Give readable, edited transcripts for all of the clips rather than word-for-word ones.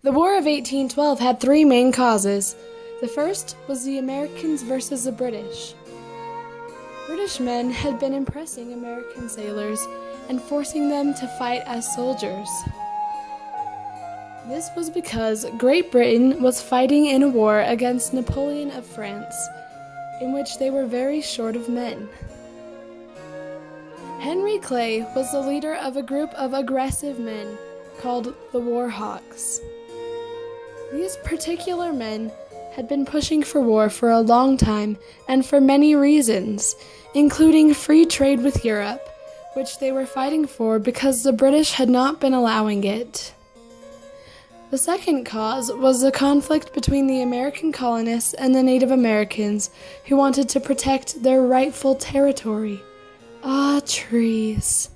The War of 1812 had three main causes. The first was the Americans versus the British. British men had been impressing American sailors and forcing them to fight as soldiers. This was because Great Britain was fighting in a war against Napoleon of France, in which they were very short of men. Henry Clay was the leader of a group of aggressive men called the War Hawks. These particular men had been pushing for war for a long time and for many reasons, including free trade with Europe, which they were fighting for because the British had not been allowing it. The second cause was the conflict between the American colonists and the Native Americans who wanted to protect their rightful territory. Ah, trees.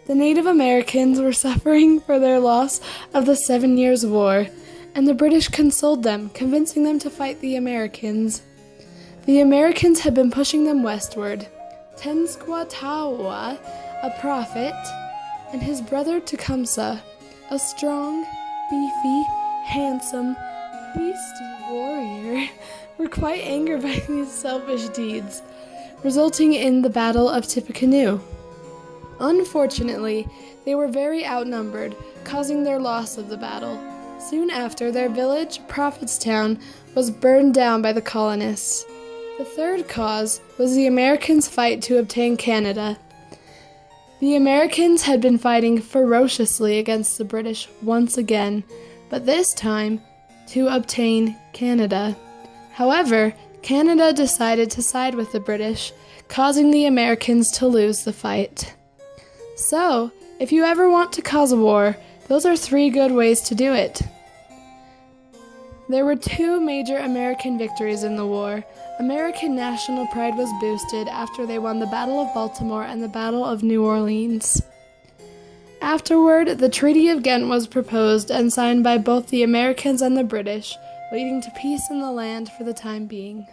The Native Americans were suffering for their loss of the 7 Years' War, and the British consoled them, convincing them to fight the Americans. The Americans had been pushing them westward. Tenskwatawa, a prophet, and his brother Tecumseh, a strong, beefy, handsome, beastly warrior, were quite angered by these selfish deeds, resulting in the Battle of Tippecanoe. Unfortunately, they were very outnumbered, causing their loss of the battle. Soon after, their village, Prophetstown, was burned down by the colonists. The third cause was the Americans' fight to obtain Canada. The Americans had been fighting ferociously against the British once again, but this time to obtain Canada. However, Canada decided to side with the British, causing the Americans to lose the fight. So, if you ever want to cause a war, those are three good ways to do it. There were two major American victories in the war. American national pride was boosted after they won the Battle of Baltimore and the Battle of New Orleans. Afterward, the Treaty of Ghent was proposed and signed by both the Americans and the British, leading to peace in the land for the time being.